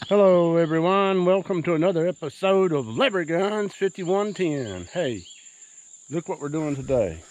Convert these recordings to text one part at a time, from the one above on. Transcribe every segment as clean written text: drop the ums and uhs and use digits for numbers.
Hello everyone, welcome to another episode of Lever Guns 5110. Hey, look what we're doing today.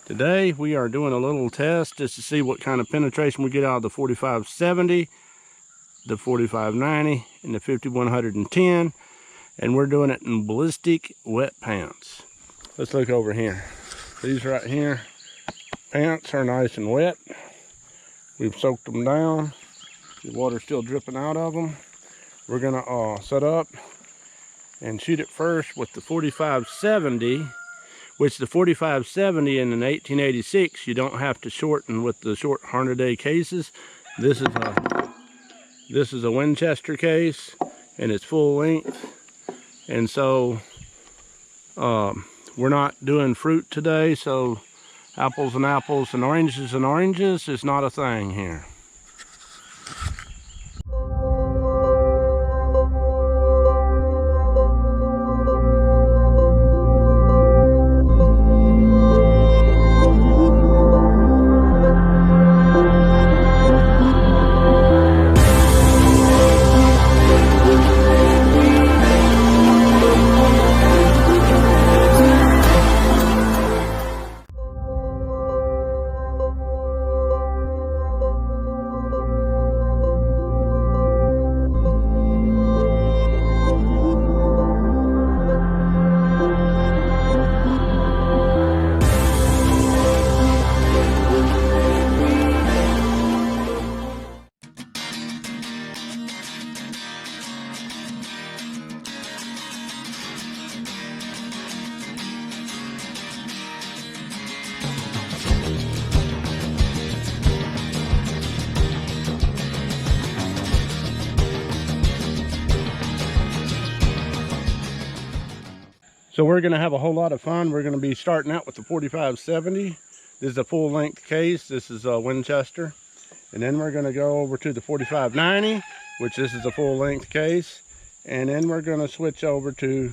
Today we are doing a little test just to see what kind of penetration we get out of the 4570, the 4590, and the 5110. And we're doing it in ballistic wet pants. Let's look over here. These right here, pants are nice and wet. We've soaked them down. The water's still dripping out of them. We're gonna set up and shoot it first with the 4570, which the 4570 in an 1886 you don't have to shorten with the short Hornady cases. This is a Winchester case and it's full length, and so we're not doing fruit today, so apples and apples and oranges is not a thing here. So we're going to have a whole lot of fun. We're going to be starting out with the 4570. This is a full length case. This is a Winchester. And then we're going to go over to the 4590, which this is a full length case. And then we're going to switch over to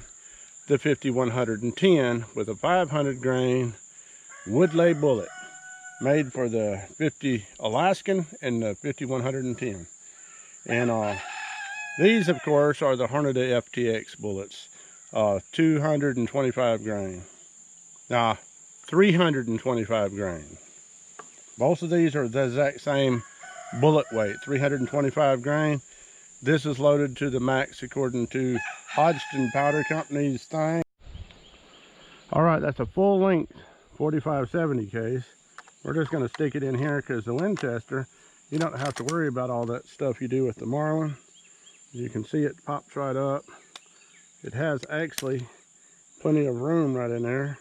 the 5110 with a 500 grain woodlay bullet made for the 50 Alaskan and the 5110. And these, of course, are the Hornady FTX bullets. 225 grain. Nah, 325 grain. Both of these are the exact same bullet weight, 325 grain. This is loaded to the max according to Hodgson Powder Company's thing. All right, that's a full length 4570 case. We're just going to stick it in here because the Winchester, you don't have to worry about all that stuff you do with the Marlin. You can see it pops right up. It has actually plenty of room right in there.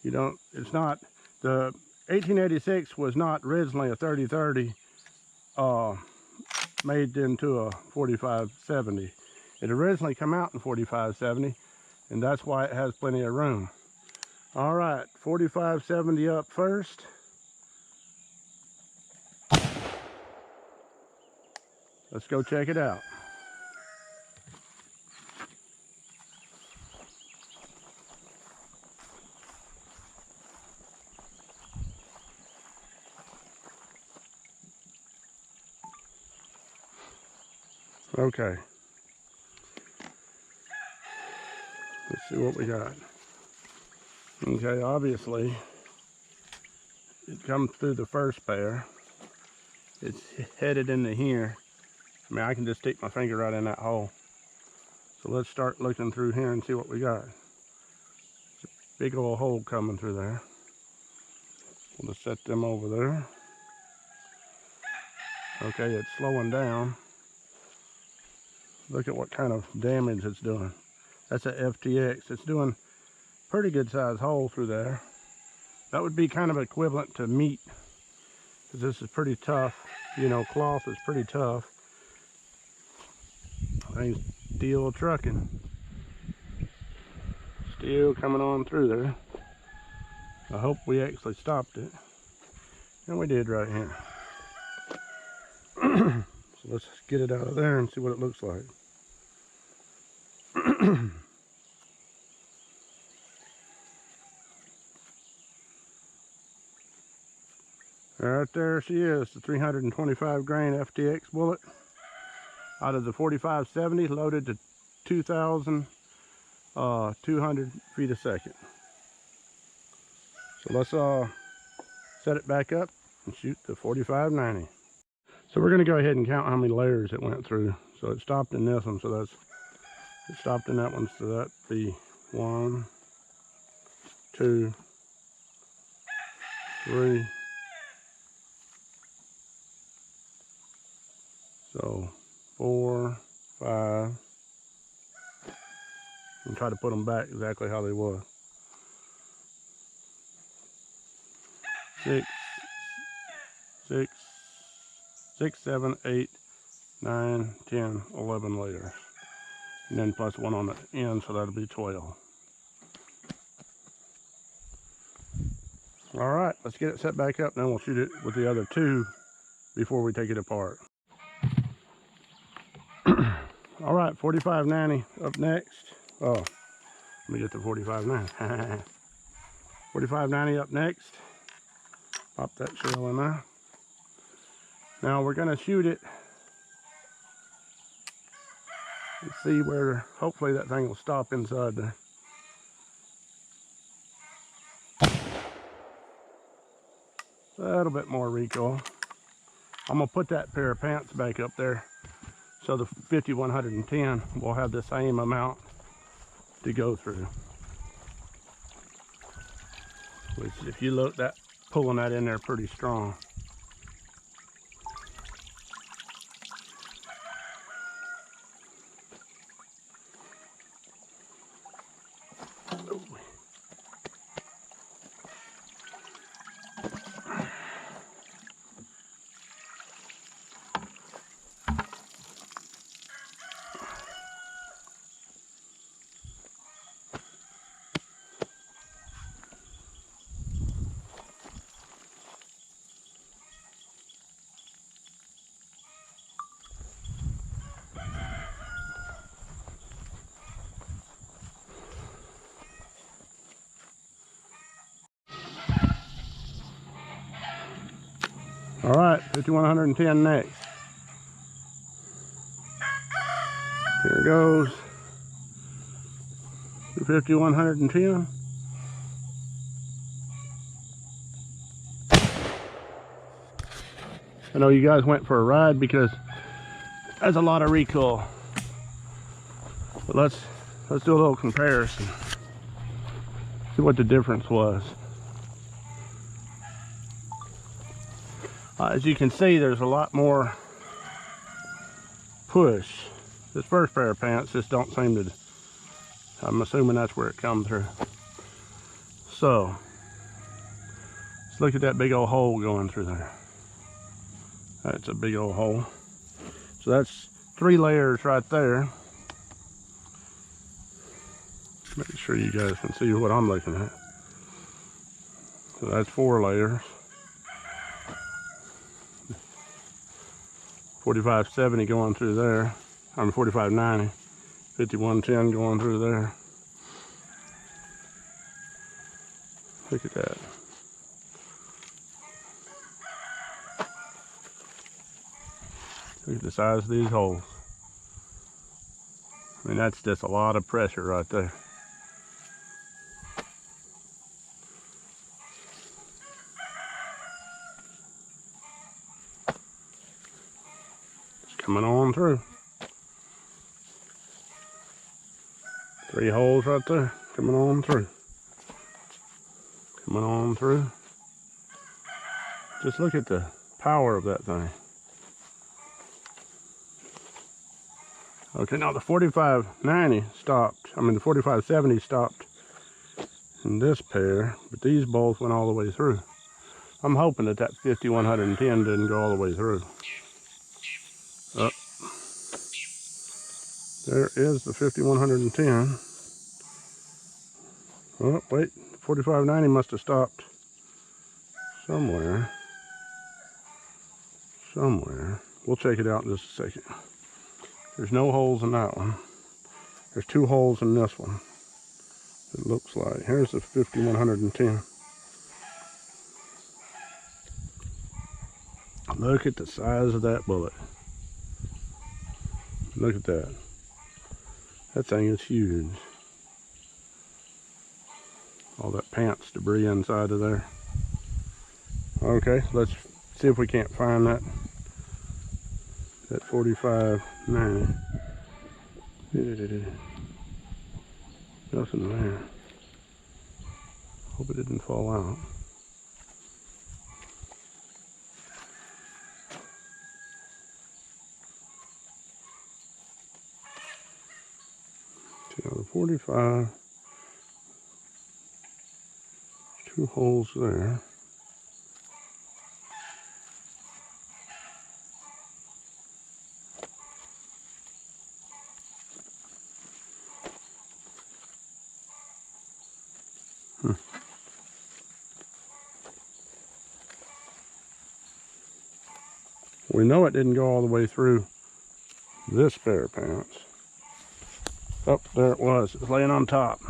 It's not, the 1886 was not originally a 30-30 made into a 4570. It originally came out in 4570, and that's why it has plenty of room. All right, 4570 up first. Let's go check it out. Okay, let's see what we got. Okay, obviously it comes through the first pair. It's headed into here. I mean, I can just stick my finger right in that hole. So let's start looking through here and see what we got. It's a big old hole coming through there. We'll just set them over there. Okay, it's slowing down. Look at what kind of damage it's doing. That's a FTX. It's doing pretty good size hole through there. That would be kind of equivalent to meat, because this is pretty tough. You know, cloth is pretty tough. I think steel trucking. Steel coming on through there. I hope we actually stopped it. And we did right here. So let's get it out of there and see what it looks like. Right there she is, the 325 grain FTX bullet. out of the 4570 loaded to 2,200 feet a second. So let's set it back up and shoot the 4590. So we're going to go ahead and count how many layers it went through. So it stopped in this one, so it stopped in that one, so that'd be 1, 2, 3. So 4, 5. And try to put them back exactly how they were. 6, 7, 8, 9, 10, 11 layers. And then plus one on the end, so that'll be 12. All right, let's get it set back up, and then we'll shoot it with the other two before we take it apart. All right, 4590 up next. Oh, let me get the 4590. 4590 up next. Pop that shell in there. Now we're gonna shoot it and see where, hopefully that thing will stop inside there. A little bit more recoil. I'm gonna put that pair of pants back up there so the 5110 will have the same amount to go through. Which, if you look, that pulling that in there pretty strong. All right, 5110 next. Here it goes. The 5110. I know you guys went for a ride because that's a lot of recoil. But let's do a little comparison. See what the difference was. As you can see, there's a lot more push. This first pair of pants just don't seem to, I'm assuming that's where it comes through. So, let's look at that big old hole going through there. That's a big old hole. So that's 3 layers right there. Make sure you guys can see what I'm looking at. So that's 4 layers. 4570 going through there. I mean 4590. 5110 going through there. Look at that. Look at the size of these holes. I mean, that's just a lot of pressure right there. It's coming on through. 3 holes right there, coming on through. Coming on through. Just look at the power of that thing. Okay, now the 4590 stopped. I mean, the 4570 stopped in this pair, but these both went all the way through. I'm hoping that that 5110 didn't go all the way through. Oh, there is the 5110. Oh, wait, 4590 must have stopped somewhere. We'll check it out in just a second. There's no holes in that one. There's 2 holes in this one. It looks like. Here's the 5110. Look at the size of that bullet. Look at that. That thing is huge. All that pants debris inside of there. Okay, let's see if we can't find that 4590. Nothing there. Hope it didn't fall out. See, now the 45. Two holes there. We know it didn't go all the way through this pair of pants. Oh, there it was. It was laying on top.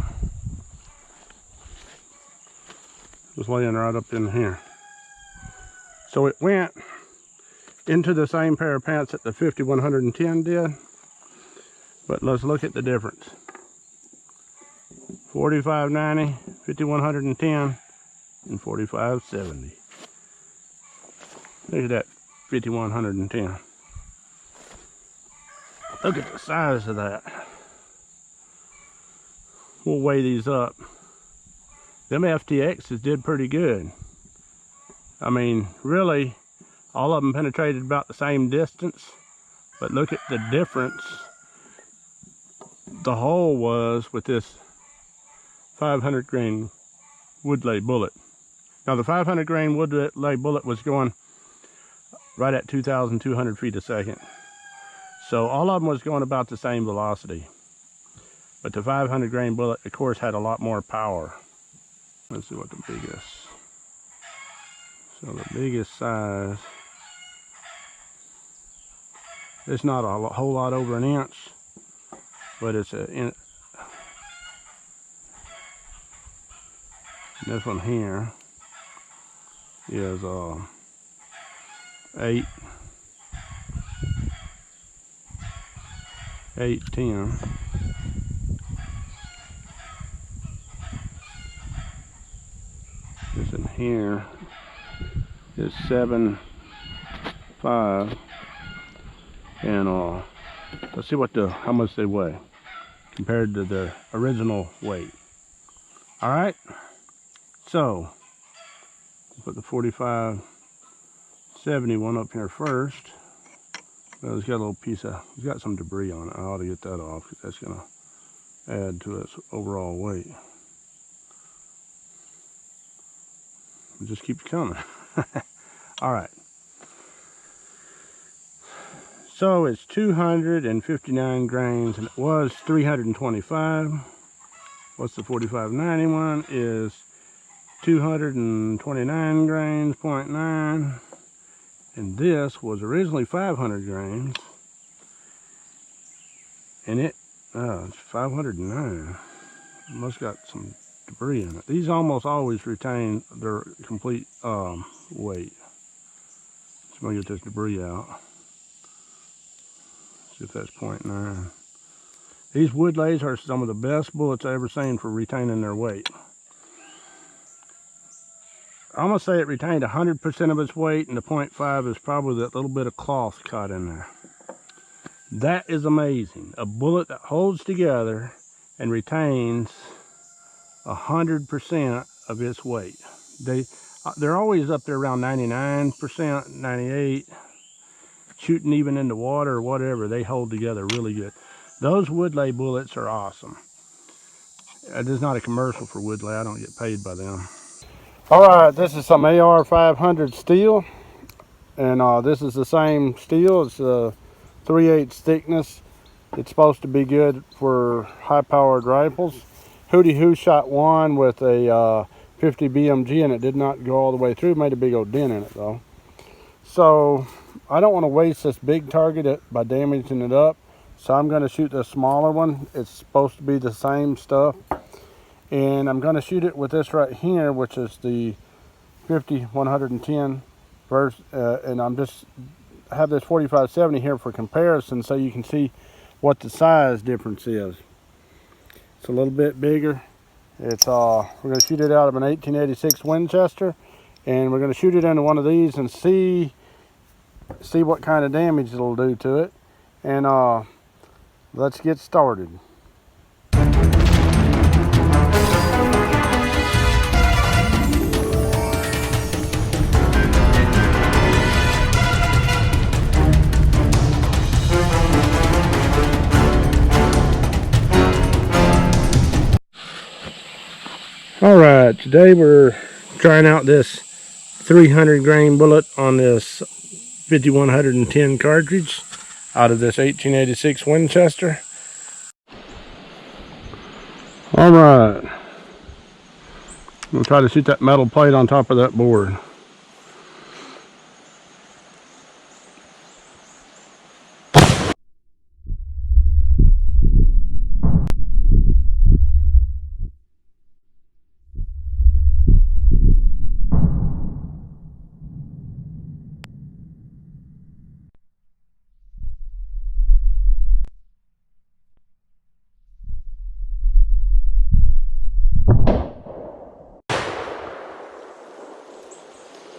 It was laying right up in here. So it went into the same pair of pants that the 5110 did. But let's look at the difference. 4590, 5110, and 4570. Look at that 5110. Look at the size of that. We'll weigh these up. Them FTXs did pretty good. I mean, really, all of them penetrated about the same distance, but look at the difference the hole was with this 500 grain woodlay bullet. Now the 500 grain woodlay bullet was going right at 2,200 feet a second. So all of them was going about the same velocity. But the 500 grain bullet, of course, had a lot more power. Let's see what the biggest. So the biggest size, it's not a whole lot over an inch, but it's this one here is 810. This in here is 7.5, and let's see how much they weigh compared to their original weight. All right, so put the 4571 up here first. Well, it's got a little piece of, it's got some debris on it. I ought to get that off because that's gonna add to its overall weight. It just keeps coming. All right. So it's 259 grains, and it was 325. What's the 4591 is 229 grains, 0.9. And this was originally 500 grains. And it's 509. It must got some debris in it. These almost always retain their complete weight. So I'm gonna get this debris out. See if that's 0.9. These woodlays are some of the best bullets I've ever seen for retaining their weight. I'm gonna say it retained 100% of its weight, and the 0.5 is probably that little bit of cloth caught in there. That is amazing. A bullet that holds together and retains 100% of its weight. They're always up there around 99%, 98%, shooting even in the water or whatever. They hold together really good. Those woodlay bullets are awesome. It is not a commercial for woodlay. I don't get paid by them. All right, this is some AR 500 steel, and this is the same steel. It's 3/8 thickness. It's supposed to be good for high-powered rifles. Hootie Hoo shot one with a 50 BMG, and it did not go all the way through. Made a big old dent in it though. So I don't want to waste this big target by damaging it up. So I'm going to shoot the smaller one. It's supposed to be the same stuff. And I'm going to shoot it with this right here, which is the 50-110 verse, and I'm just have this 4570 here for comparison, so you can see what the size difference is. It's a little bit bigger. It's we're going to shoot it out of an 1886 Winchester, and we're going to shoot it into one of these and see what kind of damage it'll do to it. And let's get started. All right, today we're trying out this 300 grain bullet on this 5110 cartridge out of this 1886 Winchester. All right, I'm gonna try to shoot that metal plate on top of that board.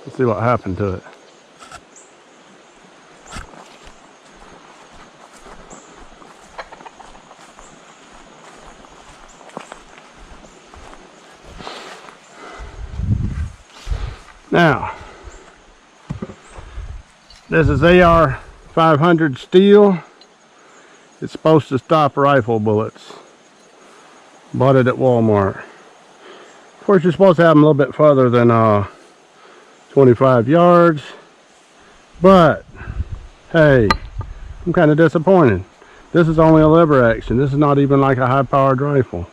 Let's see what happened to it. Now, this is AR 500 steel. It's supposed to stop rifle bullets. Bought it at Walmart. Of course, you're supposed to have them a little bit further than 25 yards. But, hey, I'm kind of disappointed. This is only a lever action. This is not even like a high-powered rifle.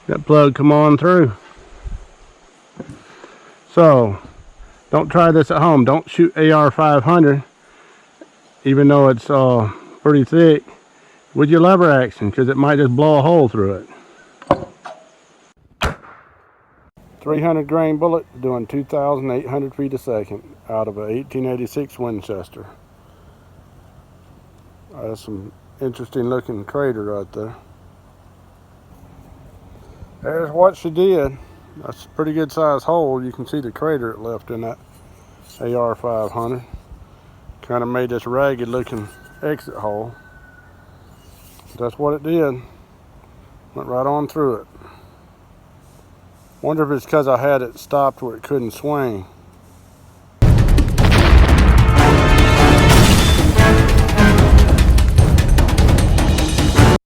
That plug come on through. So, don't try this at home. Don't shoot AR 500, even though it's pretty thick, with your lever action, because it might just blow a hole through it. 300 grain bullet doing 2,800 feet a second out of a 1886 Winchester. That's some interesting looking crater right there. There's what she did. That's a pretty good size hole. You can see the crater it left in that AR 500. Kind of made this ragged looking exit hole. That's what it did. Went right on through it. Wonder if it's because I had it stopped where it couldn't swing.